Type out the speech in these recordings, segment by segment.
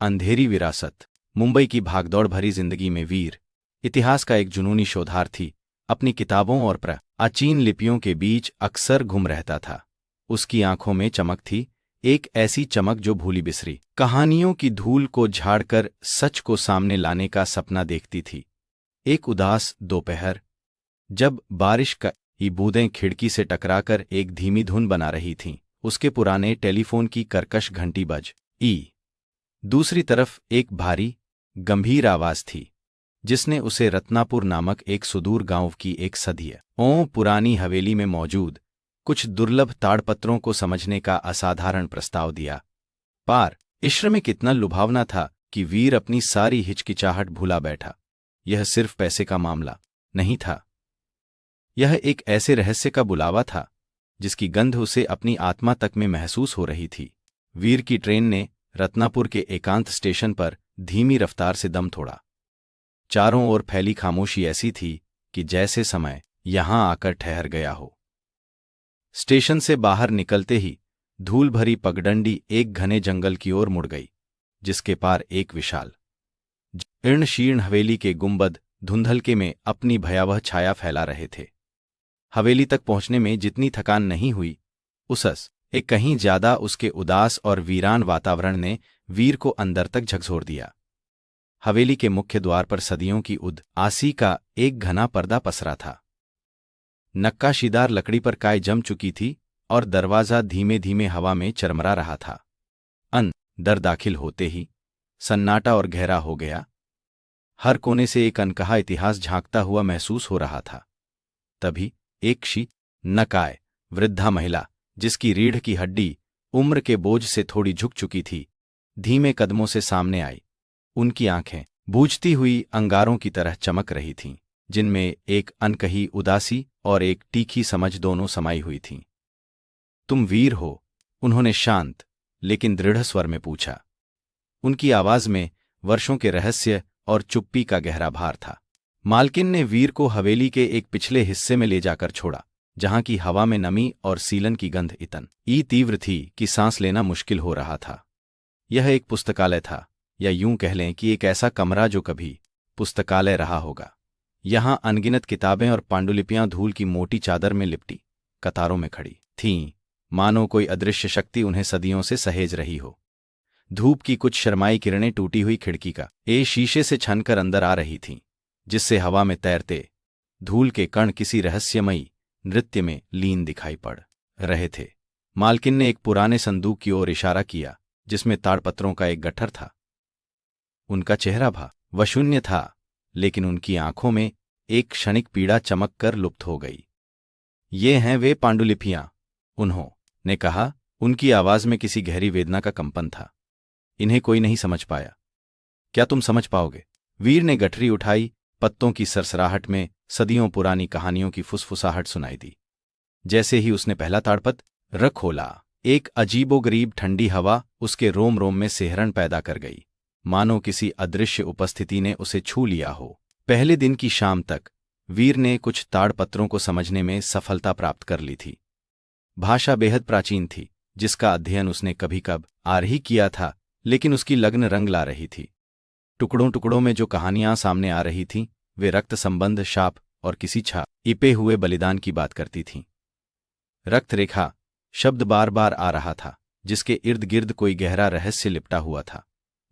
अंधेरी विरासत। मुंबई की भागदौड़ भरी जिंदगी में वीर, इतिहास का एक जुनूनी शोधार्थी, अपनी किताबों और प्राचीन लिपियों के बीच अक्सर घूम रहता था। उसकी आंखों में चमक थी, एक ऐसी चमक जो भूली बिसरी कहानियों की धूल को झाड़कर सच को सामने लाने का सपना देखती थी। एक उदास दोपहर, जब बारिश की बूंदें खिड़की से टकराकर एक धीमी धुन बना रही थीं, उसके पुराने टेलीफोन की कर्कश घंटी बज दूसरी तरफ एक भारी, गंभीर आवाज थी, जिसने उसे रत्नापुर नामक एक सुदूर गांव की एक सदियों पुरानी हवेली में मौजूद कुछ दुर्लभ ताड़पत्रों को समझने का असाधारण प्रस्ताव दिया। इश्र में कितना लुभावना था कि वीर अपनी सारी हिचकिचाहट भुला बैठा। यह सिर्फ पैसे का मामला नहीं था, यह एक ऐसे रहस्य का बुलावा था जिसकी गंध उसे अपनी आत्मा तक में महसूस हो रही थी। वीर की ट्रेन ने रत्नापुर के एकांत स्टेशन पर धीमी रफ्तार से दम तोड़ा। चारों ओर फैली खामोशी ऐसी थी कि जैसे समय यहां आकर ठहर गया हो। स्टेशन से बाहर निकलते ही धूल भरी पगडंडी एक घने जंगल की ओर मुड़ गई, जिसके पार एक विशाल जीर्ण शीर्ण हवेली के गुंबद धुंधलके में अपनी भयावह छाया फैला रहे थे। हवेली तक पहुंचने में जितनी थकान नहीं हुई, उससे कहीं ज्यादा उसके उदास और वीरान वातावरण ने वीर को अंदर तक झकझोर दिया। हवेली के मुख्य द्वार पर सदियों की उदासी का एक घना पर्दा पसरा था। नक्काशीदार लकड़ी पर काई जम चुकी थी और दरवाजा धीमे धीमे हवा में चरमरा रहा था। अंदर दाखिल होते ही सन्नाटा और गहरा हो गया। हर कोने से एक अनकहा इतिहास झांकता हुआ महसूस हो रहा था। तभी एक नकाय वृद्धा महिला, जिसकी रीढ़ की हड्डी उम्र के बोझ से थोड़ी झुक चुकी थी, धीमे कदमों से सामने आई। उनकी आंखें बूझती हुई अंगारों की तरह चमक रही थीं, जिनमें एक अनकही उदासी और एक तीखी समझ दोनों समाई हुई थीं। तुम वीर हो? उन्होंने शांत लेकिन दृढ़ स्वर में पूछा। उनकी आवाज में वर्षों के रहस्य और चुप्पी का गहरा भार था। मालकिन ने वीर को हवेली के एक पिछले हिस्से में ले जाकर छोड़ा, जहां की हवा में नमी और सीलन की गंध इतनी तीव्र थी कि सांस लेना मुश्किल हो रहा था। यह एक पुस्तकालय था, या यूं कह लें कि एक ऐसा कमरा जो कभी पुस्तकालय रहा होगा। यहां अनगिनत किताबें और पांडुलिपियां धूल की मोटी चादर में लिपटी कतारों में खड़ी थीं, मानो कोई अदृश्य शक्ति उन्हें सदियों से सहेज रही हो। धूप की कुछ शर्माई किरणें टूटी हुई खिड़की का शीशे से छनकर अंदर आ रही थीं, जिससे हवा में तैरते धूल के कण किसी रहस्यमयी नृत्य में लीन दिखाई पड़ रहे थे। मालकिन ने एक पुराने संदूक की ओर इशारा किया, जिसमें ताड़पत्रों का एक गट्ठर था। उनका चेहरा वशून्य था, लेकिन उनकी आंखों में एक क्षणिक पीड़ा चमक कर लुप्त हो गई। ये हैं वे पांडुलिपियां, उन्होंने कहा। उनकी आवाज में किसी गहरी वेदना का कंपन था। इन्हें कोई नहीं समझ पाया, क्या तुम समझ पाओगे? वीर ने गठरी उठाई। पत्तों की सरसराहट में सदियों पुरानी कहानियों की फुसफुसाहट सुनाई दी। जैसे ही उसने पहला ताड़पत्र खोला, एक अजीबोगरीब ठंडी हवा उसके रोम रोम में सिहरन पैदा कर गई, मानो किसी अदृश्य उपस्थिति ने उसे छू लिया हो। पहले दिन की शाम तक वीर ने कुछ ताड़पत्रों को समझने में सफलता प्राप्त कर ली थी। भाषा बेहद प्राचीन थी, जिसका अध्ययन उसने कभी कभार ही किया था, लेकिन उसकी लगन रंग ला रही थी। टुकड़ों टुकड़ों में जो कहानियां सामने आ रही थीं, वे रक्त संबंध, शाप और किसी छिपे हुए बलिदान की बात करती थीं। रक्त रेखा शब्द बार बार आ रहा था, जिसके इर्द गिर्द कोई गहरा रहस्य लिपटा हुआ था।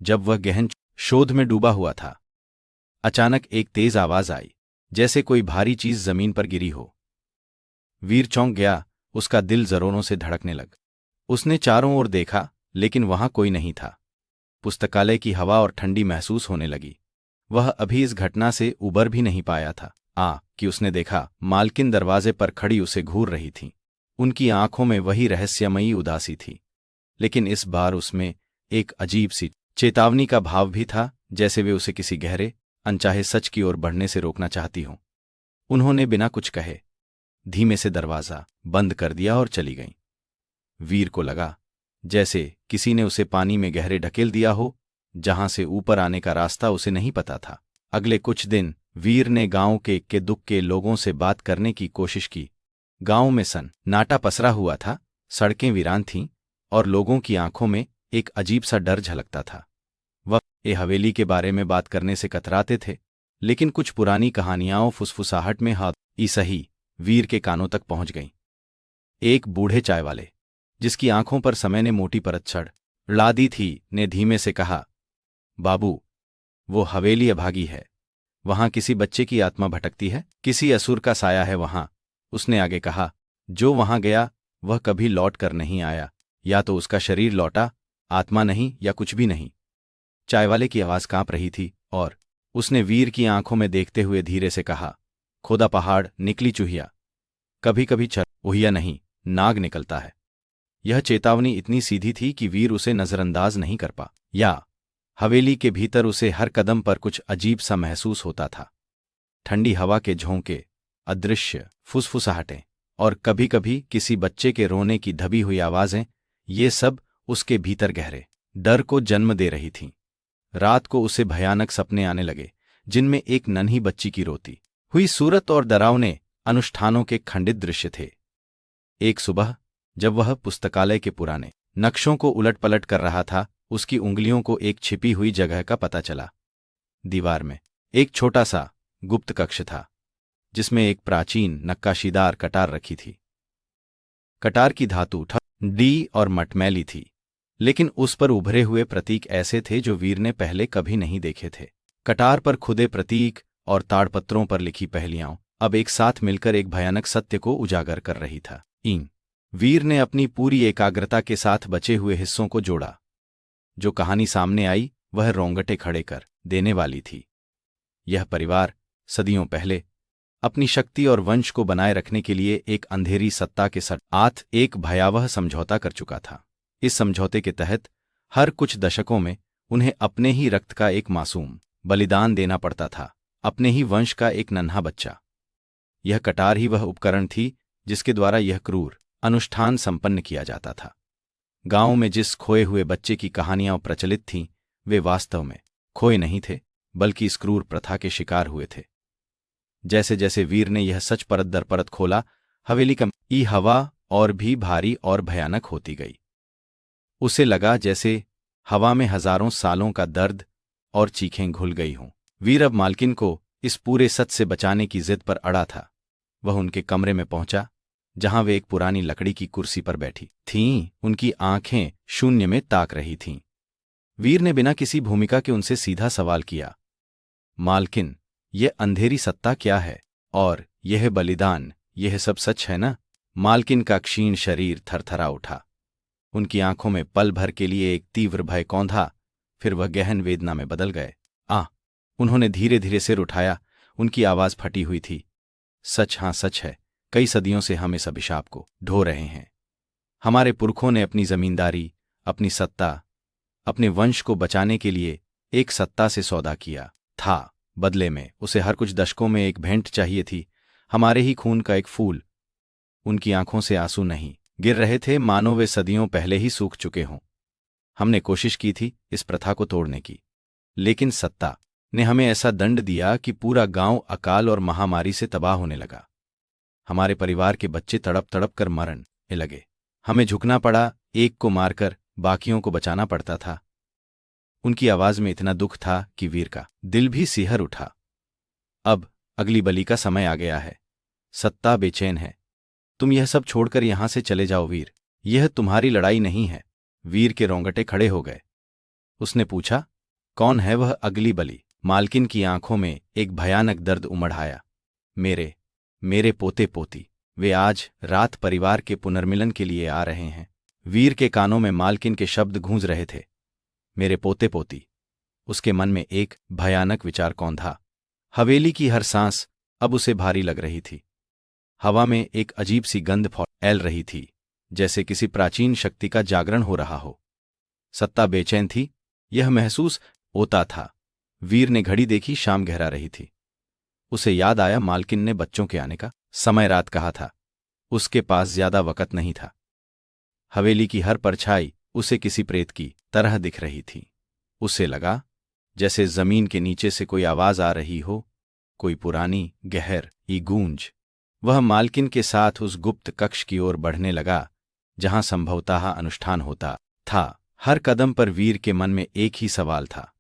जब वह गहन शोध में डूबा हुआ था, अचानक एक तेज आवाज आई, जैसे कोई भारी चीज जमीन पर गिरी हो। वीर चौंक गया, उसका दिल जरोरों से धड़कने लग। उसने चारों ओर देखा, लेकिन वहां कोई नहीं था। पुस्तकालय की हवा और ठंडी महसूस होने लगी। वह अभी इस घटना से उबर भी नहीं पाया था कि उसने देखा मालकिन दरवाजे पर खड़ी उसे घूर रही थीं। उनकी आंखों में वही रहस्यमयी उदासी थी, लेकिन इस बार उसमें एक अजीब सी चेतावनी का भाव भी था, जैसे वे उसे किसी गहरे अनचाहे सच की ओर बढ़ने से रोकना चाहती हों। उन्होंने बिना कुछ कहे धीमे से दरवाजा बंद कर दिया और चली गईं। वीर को लगा जैसे किसी ने उसे पानी में गहरे ढकेल दिया हो, जहां से ऊपर आने का रास्ता उसे नहीं पता था। अगले कुछ दिन वीर ने गांव के दुख के लोगों से बात करने की कोशिश की। गांव में सन्नाटा पसरा हुआ था, सड़कें वीरान थीं और लोगों की आंखों में एक अजीब सा डर झलकता था। ये हवेली के बारे में बात करने से कतराते थे, लेकिन कुछ पुरानी कहानियां फुसफुसाहट में हाथ ई सही वीर के कानों तक पहुंच गईं। एक बूढ़े चाय वाले, जिसकी आंखों पर समय ने मोटी परत चढ़ा दी थी, ने धीमे से कहा, बाबू, वो हवेली अभागी है। वहां किसी बच्चे की आत्मा भटकती है, किसी असुर का साया है वहां। उसने आगे कहा, जो वहां गया वह कभी लौट कर नहीं आया, या तो उसका शरीर लौटा, आत्मा नहीं, या कुछ भी नहीं। चायवाले की आवाज कांप रही थी और उसने वीर की आंखों में देखते हुए धीरे से कहा, खोदा पहाड़ निकली चूहिया, कभी कभी उहिया नहीं, नाग निकलता है। यह चेतावनी इतनी सीधी थी कि वीर उसे नजरअंदाज नहीं कर पा, या हवेली के भीतर उसे हर कदम पर कुछ अजीब सा महसूस होता था। ठंडी हवा के झोंके, अदृश्य फुसफुसाहटें और कभी कभी किसी बच्चे के रोने की दबी हुई आवाजें, ये सब उसके भीतर गहरे डर को जन्म दे रही थीं। रात को उसे भयानक सपने आने लगे, जिनमें एक नन्ही बच्ची की रोती हुई सूरत और डरावने अनुष्ठानों के खंडित दृश्य थे। एक सुबह जब वह पुस्तकालय के पुराने नक्शों को उलट-पलट कर रहा था, उसकी उंगलियों को एक छिपी हुई जगह का पता चला। दीवार में एक छोटा सा गुप्त कक्ष था, जिसमें एक प्राचीन नक्काशीदार कटार रखी थी। कटार की धातु ठंडी और मटमैली थी, लेकिन उस पर उभरे हुए प्रतीक ऐसे थे जो वीर ने पहले कभी नहीं देखे थे। कटार पर खुदे प्रतीक और ताड़पत्रों पर लिखी पहेलियां अब एक साथ मिलकर एक भयानक सत्य को उजागर कर रही था। वीर ने अपनी पूरी एकाग्रता के साथ बचे हुए हिस्सों को जोड़ा। जो कहानी सामने आई वह रोंगटे खड़े कर देने वाली थी। यह परिवार सदियों पहले अपनी शक्ति और वंश को बनाए रखने के लिए एक अंधेरी सत्ता के साथ एक भयावह समझौता कर चुका था। इस समझौते के तहत हर कुछ दशकों में उन्हें अपने ही रक्त का एक मासूम बलिदान देना पड़ता था, अपने ही वंश का एक नन्हा बच्चा। यह कटार ही वह उपकरण थी जिसके द्वारा यह क्रूर अनुष्ठान संपन्न किया जाता था। गांव में जिस खोए हुए बच्चे की कहानियां प्रचलित थीं, वे वास्तव में खोए नहीं थे, बल्कि इस क्रूर प्रथा के शिकार हुए थे। जैसे जैसे वीर ने यह सच परत दर परत खोला, हवेली की हवा और भी भारी और भयानक होती गई। उसे लगा जैसे हवा में हजारों सालों का दर्द और चीखें घुल गई हों। वीर अब मालकिन को इस पूरे सच से बचाने की जिद पर अड़ा था। वह उनके कमरे में पहुंचा, जहां वे एक पुरानी लकड़ी की कुर्सी पर बैठी थीं। उनकी आंखें शून्य में ताक रही थीं। वीर ने बिना किसी भूमिका के उनसे सीधा सवाल किया, मालकिन, यह अंधेरी सत्ता क्या है, और यह बलिदान, यह सब सच है ना? मालकिन का क्षीण शरीर थरथरा उठा। उनकी आंखों में पल भर के लिए एक तीव्र भय कौंधा, फिर वह गहन वेदना में बदल गए। उन्होंने धीरे धीरे सिर उठाया। उनकी आवाज फटी हुई थी। सच, हाँ सच है। कई सदियों से हम इस अभिशाप को ढो रहे हैं। हमारे पुरखों ने अपनी जमींदारी, अपनी सत्ता, अपने वंश को बचाने के लिए एक सत्ता से सौदा किया था। बदले में उसे हर कुछ दशकों में एक भेंट चाहिए थी, हमारे ही खून का एक फूल। उनकी आंखों से आंसू नहीं गिर रहे थे, मानो वे सदियों पहले ही सूख चुके हों। हमने कोशिश की थी इस प्रथा को तोड़ने की, लेकिन सत्ता ने हमें ऐसा दंड दिया कि पूरा गांव अकाल और महामारी से तबाह होने लगा। हमारे परिवार के बच्चे तड़प तड़प कर मरने लगे। हमें झुकना पड़ा, एक को मारकर बाकियों को बचाना पड़ता था। उनकी आवाज में इतना दुख था कि वीर का दिल भी सिहर उठा। अब अगली बलि का समय आ गया है। सत्ता बेचैन है। तुम यह सब छोड़कर यहां से चले जाओ वीर, यह तुम्हारी लड़ाई नहीं है। वीर के रोंगटे खड़े हो गए। उसने पूछा, कौन है वह अगली बलि? मालकिन की आंखों में एक भयानक दर्द उमड़ आया। मेरे पोते पोती, वे आज रात परिवार के पुनर्मिलन के लिए आ रहे हैं। वीर के कानों में मालकिन के शब्द गूंज रहे थे, मेरे पोते पोती। उसके मन में एक भयानक विचार कौंधा। हवेली की हर सांस अब उसे भारी लग रही थी। हवा में एक अजीब सी गंध फैल रही थी, जैसे किसी प्राचीन शक्ति का जागरण हो रहा हो। सत्ता बेचैन थी, यह महसूस होता था। वीर ने घड़ी देखी, शाम गहरा रही थी। उसे याद आया मालकिन ने बच्चों के आने का समय रात कहा था। उसके पास ज्यादा वक़्त नहीं था। हवेली की हर परछाई उसे किसी प्रेत की तरह दिख रही थी। उसे लगा जैसे जमीन के नीचे से कोई आवाज आ रही हो, कोई पुरानी गहरी गूंज। वह मालकिन के साथ उस गुप्त कक्ष की ओर बढ़ने लगा, जहां संभवतः अनुष्ठान होता था। हर कदम पर वीर के मन में एक ही सवाल था,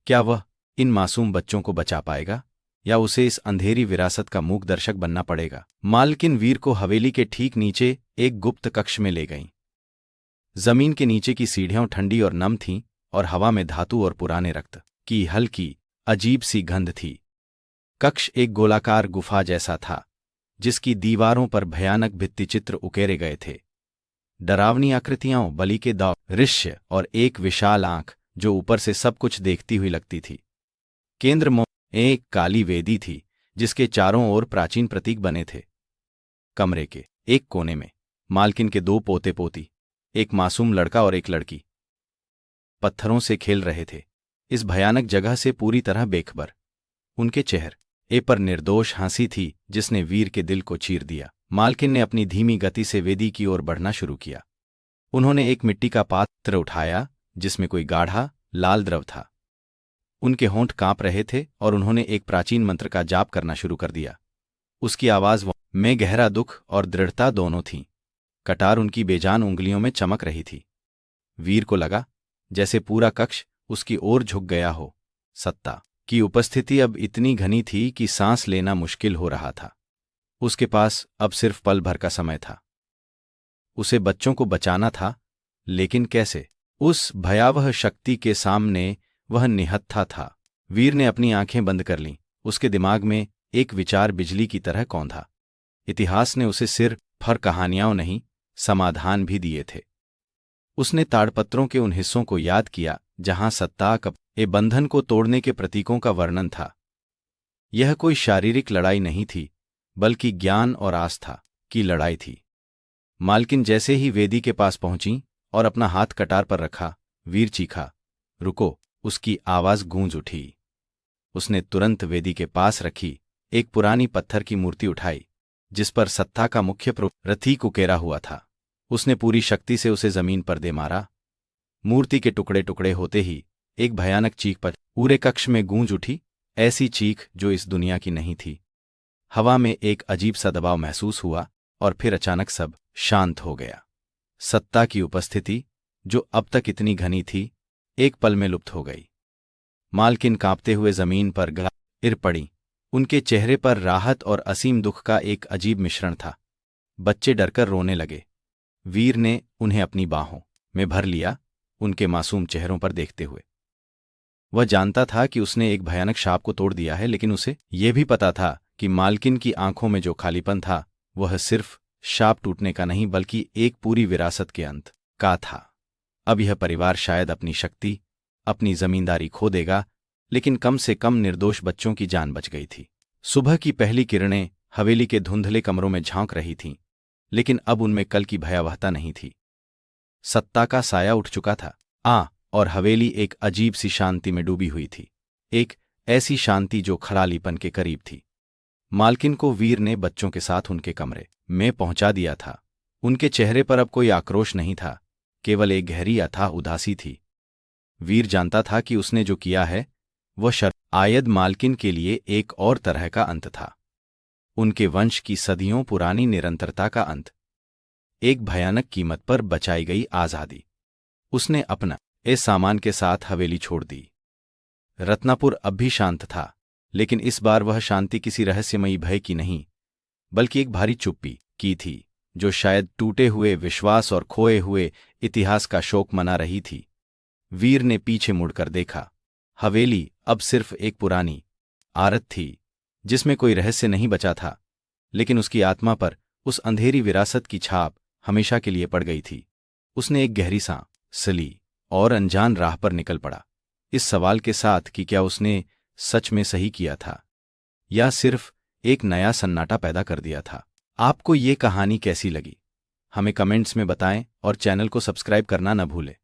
क्या वह इन मासूम बच्चों को बचा पाएगा या उसे इस अंधेरी विरासत का मूक दर्शक बनना पड़ेगा? मालकिन वीर को हवेली के ठीक नीचे एक गुप्त कक्ष में ले गईं। जमीन के नीचे की सीढ़ियां ठंडी और नम थीं और हवा में धातु और पुराने रक्त की हल्की अजीब सी गंध थी। कक्ष एक गोलाकार गुफा जैसा था जिसकी दीवारों पर भयानक भित्तिचित्र उकेरे गए थे। डरावनी आकृतियां, बलि के दांव, ऋष्य और एक विशाल आंख जो ऊपर से सब कुछ देखती हुई लगती थी। केंद्र में एक काली वेदी थी जिसके चारों ओर प्राचीन प्रतीक बने थे। कमरे के एक कोने में मालकिन के 2 पोते पोती, एक मासूम लड़का और एक लड़की, पत्थरों से खेल रहे थे। इस भयानक जगह से पूरी तरह बेखबर उनके चेहरे पर निर्दोष हंसी थी जिसने वीर के दिल को चीर दिया। मालकिन ने अपनी धीमी गति से वेदी की ओर बढ़ना शुरू किया। उन्होंने एक मिट्टी का पात्र उठाया जिसमें कोई गाढ़ा लाल द्रव था। उनके होंठ कांप रहे थे और उन्होंने एक प्राचीन मंत्र का जाप करना शुरू कर दिया। उसकी आवाज में गहरा दुख और दृढ़ता दोनों थीं। कटार उनकी बेजान उंगलियों में चमक रही थी। वीर को लगा जैसे पूरा कक्ष उसकी ओर झुक गया हो। सत्ता की उपस्थिति अब इतनी घनी थी कि सांस लेना मुश्किल हो रहा था। उसके पास अब सिर्फ पल भर का समय था। उसे बच्चों को बचाना था, लेकिन कैसे? उस भयावह शक्ति के सामने वह निहत्था था। वीर ने अपनी आंखें बंद कर लीं। उसके दिमाग में एक विचार बिजली की तरह कौंधा। इतिहास ने उसे सिर्फ कहानियां नहीं, समाधान भी दिए थे। उसने ताड़पत्रों के उन हिस्सों को याद किया जहां सत्ता के बंधन को तोड़ने के प्रतीकों का वर्णन था। यह कोई शारीरिक लड़ाई नहीं थी, बल्कि ज्ञान और आस्था की लड़ाई थी। मालकिन जैसे ही वेदी के पास पहुंची और अपना हाथ कटार पर रखा, वीर चीखा, रुको! उसकी आवाज गूंज उठी। उसने तुरंत वेदी के पास रखी एक पुरानी पत्थर की मूर्ति उठाई जिस पर सत्ता का मुख्य प्रतीक उकेरा हुआ था। उसने पूरी शक्ति से उसे जमीन पर दे मारा। मूर्ति के टुकड़े टुकड़े होते ही एक भयानक चीख पूरे कक्ष में गूंज उठी, ऐसी चीख जो इस दुनिया की नहीं थी। हवा में एक अजीब सा दबाव महसूस हुआ और फिर अचानक सब शांत हो गया। सत्ता की उपस्थिति, जो अब तक इतनी घनी थी, एक पल में लुप्त हो गई। मालकिन कांपते हुए जमीन पर गिर पड़ी। उनके चेहरे पर राहत और असीम दुख का एक अजीब मिश्रण था। बच्चे डरकर रोने लगे। वीर ने उन्हें अपनी बाहों में भर लिया, उनके मासूम चेहरों पर देखते हुए। वह जानता था कि उसने एक भयानक शाप को तोड़ दिया है, लेकिन उसे यह भी पता था कि मालकिन की आंखों में जो खालीपन था वह सिर्फ शाप टूटने का नहीं, बल्कि एक पूरी विरासत के अंत का था। अब यह परिवार शायद अपनी शक्ति, अपनी जमींदारी खो देगा, लेकिन कम से कम निर्दोष बच्चों की जान बच गई थी। सुबह की पहली किरणें हवेली के धुंधले कमरों में झांक रही थीं, लेकिन अब उनमें कल की भयावहता नहीं थी। सत्ता का साया उठ चुका था और हवेली एक अजीब सी शांति में डूबी हुई थी, एक ऐसी शांति जो खरालीपन के करीब थी। मालकिन को वीर ने बच्चों के साथ उनके कमरे में पहुंचा दिया था। उनके चेहरे पर अब कोई आक्रोश नहीं था, केवल एक गहरी अथाह उदासी थी। वीर जानता था कि उसने जो किया है वह शायद मालकिन के लिए एक और तरह का अंत था, उनके वंश की सदियों पुरानी निरंतरता का अंत, एक भयानक कीमत पर बचाई गई आजादी। उसने अपना इस सामान के साथ हवेली छोड़ दी। रत्नापुर अब भी शांत था, लेकिन इस बार वह शांति किसी रहस्यमयी भय की नहीं, बल्कि एक भारी चुप्पी की थी जो शायद टूटे हुए विश्वास और खोए हुए इतिहास का शोक मना रही थी। वीर ने पीछे मुड़कर देखा। हवेली अब सिर्फ एक पुरानी आरत थी जिसमें कोई रहस्य नहीं बचा था, लेकिन उसकी आत्मा पर उस अंधेरी विरासत की छाप हमेशा के लिए पड़ गई थी। उसने एक गहरी सांस ली और अनजान राह पर निकल पड़ा, इस सवाल के साथ कि क्या उसने सच में सही किया था या सिर्फ एक नया सन्नाटा पैदा कर दिया था। आपको ये कहानी कैसी लगी? हमें कमेंट्स में बताएं और चैनल को सब्सक्राइब करना न भूलें।